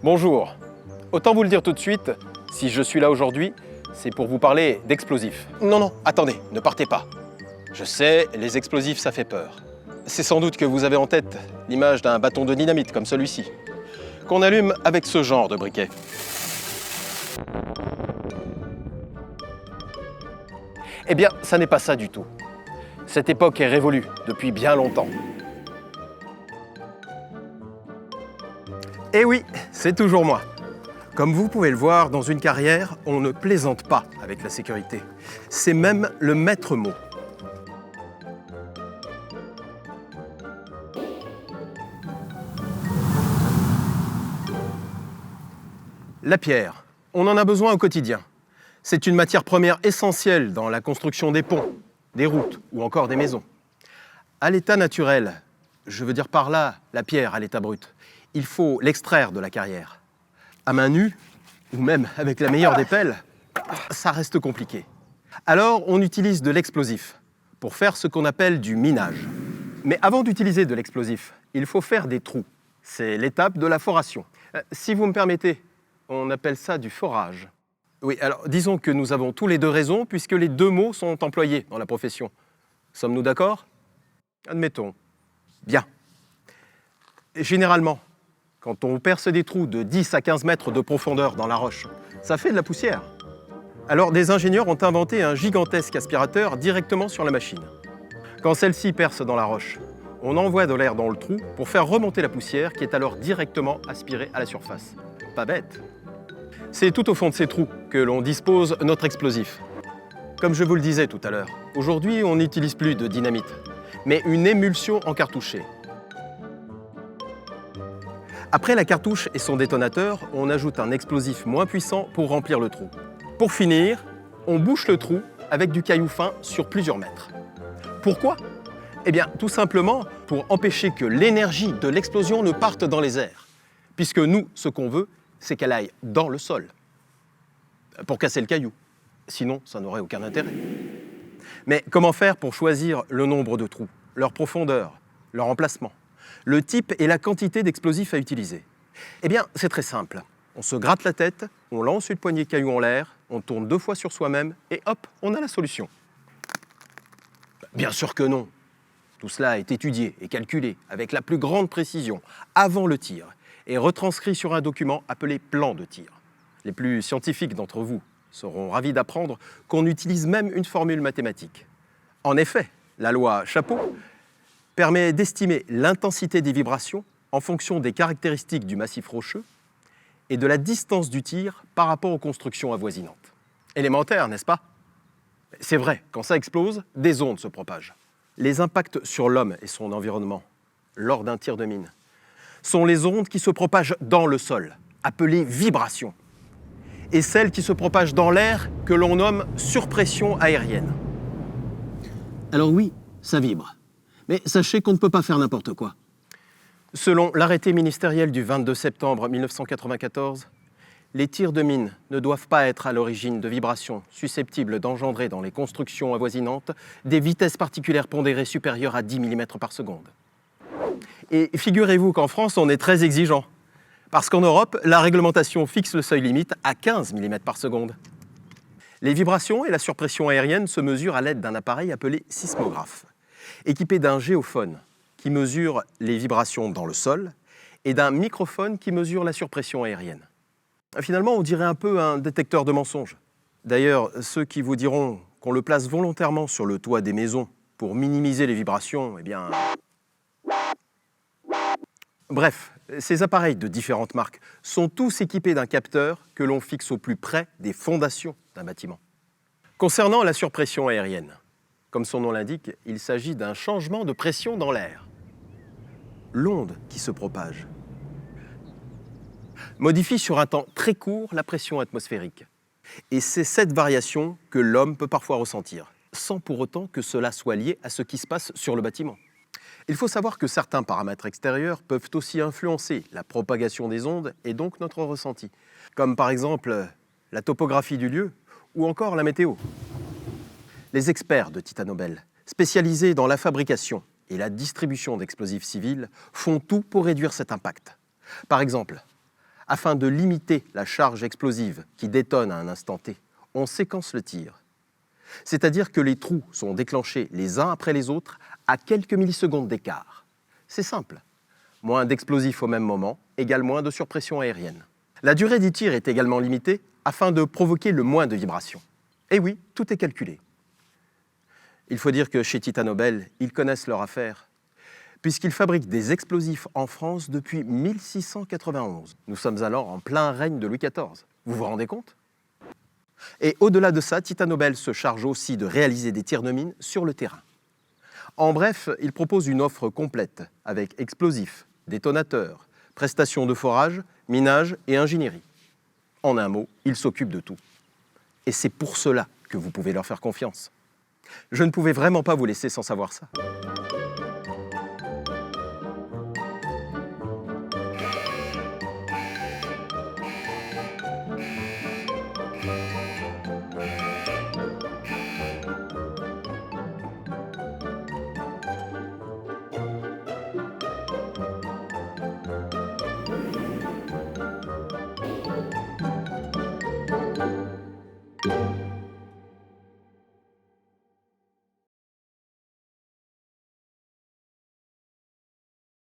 Bonjour. Autant vous le dire tout de suite, si je suis là aujourd'hui, c'est pour vous parler d'explosifs. Non, attendez, ne partez pas. Je sais, les explosifs, ça fait peur. C'est sans doute que vous avez en tête l'image d'un bâton de dynamite comme celui-ci, qu'on allume avec ce genre de briquet. Eh bien, ça n'est pas ça du tout. Cette époque est révolue depuis bien longtemps. Eh oui, c'est toujours moi. Comme vous pouvez le voir, dans une carrière, on ne plaisante pas avec la sécurité. C'est même le maître mot. La pierre, on en a besoin au quotidien. C'est une matière première essentielle dans la construction des ponts, des routes ou encore des maisons. À l'état naturel, je veux dire par là la pierre à l'état brut, il faut l'extraire de la carrière. À main nue, ou même avec la meilleure des pelles, ça reste compliqué. Alors on utilise de l'explosif pour faire ce qu'on appelle du minage. Mais avant d'utiliser de l'explosif, il faut faire des trous. C'est l'étape de la foration. Si vous me permettez, on appelle ça du forage. Oui, alors disons que nous avons tous les deux raison puisque les deux mots sont employés dans la profession. Sommes-nous d'accord? Admettons. Bien. Généralement, quand on perce des trous de 10 à 15 mètres de profondeur dans la roche, ça fait de la poussière. Alors des ingénieurs ont inventé un gigantesque aspirateur directement sur la machine. Quand celle-ci perce dans la roche, on envoie de l'air dans le trou pour faire remonter la poussière qui est alors directement aspirée à la surface. Pas bête. C'est tout au fond de ces trous que l'on dispose notre explosif. Comme je vous le disais tout à l'heure, aujourd'hui on n'utilise plus de dynamite, mais une émulsion encartouchée. Après la cartouche et son détonateur, on ajoute un explosif moins puissant pour remplir le trou. Pour finir, on bouche le trou avec du caillou fin sur plusieurs mètres. Pourquoi? Eh bien, tout simplement pour empêcher que l'énergie de l'explosion ne parte dans les airs. Puisque nous, ce qu'on veut, c'est qu'elle aille dans le sol. Pour casser le caillou. Sinon, ça n'aurait aucun intérêt. Mais comment faire pour choisir le nombre de trous, leur profondeur, leur emplacement, le type et la quantité d'explosifs à utiliser? Eh bien, c'est très simple. On se gratte la tête, on lance une poignée de cailloux en l'air, on tourne 2 fois sur soi-même et hop, on a la solution. Bien sûr que non. Tout cela est étudié et calculé avec la plus grande précision avant le tir et retranscrit sur un document appelé plan de tir. Les plus scientifiques d'entre vous seront ravis d'apprendre qu'on utilise même une formule mathématique. En effet, la loi Chapeau permet d'estimer l'intensité des vibrations en fonction des caractéristiques du massif rocheux et de la distance du tir par rapport aux constructions avoisinantes. Élémentaire, n'est-ce pas? C'est vrai, quand ça explose, des ondes se propagent. Les impacts sur l'homme et son environnement, lors d'un tir de mine, sont les ondes qui se propagent dans le sol, appelées vibrations, et celles qui se propagent dans l'air que l'on nomme surpression aérienne. Alors oui, ça vibre. Mais sachez qu'on ne peut pas faire n'importe quoi. Selon l'arrêté ministériel du 22 septembre 1994, les tirs de mine ne doivent pas être à l'origine de vibrations susceptibles d'engendrer dans les constructions avoisinantes des vitesses particulières pondérées supérieures à 10 mm par seconde. Et figurez-vous qu'en France, on est très exigeant. Parce qu'en Europe, la réglementation fixe le seuil limite à 15 mm par seconde. Les vibrations et la surpression aérienne se mesurent à l'aide d'un appareil appelé sismographe, équipé d'un géophone qui mesure les vibrations dans le sol et d'un microphone qui mesure la surpression aérienne. Finalement, on dirait un peu un détecteur de mensonges. D'ailleurs, ceux qui vous diront qu'on le place volontairement sur le toit des maisons pour minimiser les vibrations, eh bien... Bref, ces appareils de différentes marques sont tous équipés d'un capteur que l'on fixe au plus près des fondations d'un bâtiment. Concernant la surpression aérienne, comme son nom l'indique, il s'agit d'un changement de pression dans l'air. L'onde qui se propage modifie sur un temps très court la pression atmosphérique. Et c'est cette variation que l'homme peut parfois ressentir, sans pour autant que cela soit lié à ce qui se passe sur le bâtiment. Il faut savoir que certains paramètres extérieurs peuvent aussi influencer la propagation des ondes et donc notre ressenti, comme par exemple la topographie du lieu ou encore la météo. Les experts de Titanobel, spécialisés dans la fabrication et la distribution d'explosifs civils, font tout pour réduire cet impact. Par exemple, Afin de limiter la charge explosive qui détonne à un instant T, on séquence le tir. C'est-à-dire que les trous sont déclenchés les uns après les autres à quelques millisecondes d'écart. C'est simple. Moins d'explosifs au même moment égale moins de surpression aérienne. La durée du tir est également limitée afin de provoquer le moins de vibrations. Et oui, tout est calculé. Il faut dire que chez Titanobel, ils connaissent leur affaire, puisqu'ils fabriquent des explosifs en France depuis 1691. Nous sommes alors en plein règne de Louis XIV. Vous vous rendez compte ? Et au-delà de ça, Titanobel se charge aussi de réaliser des tirs de mine sur le terrain. En bref, ils proposent une offre complète avec explosifs, détonateurs, prestations de forage, minage et ingénierie. En un mot, ils s'occupent de tout. Et c'est pour cela que vous pouvez leur faire confiance. Je ne pouvais vraiment pas vous laisser sans savoir ça.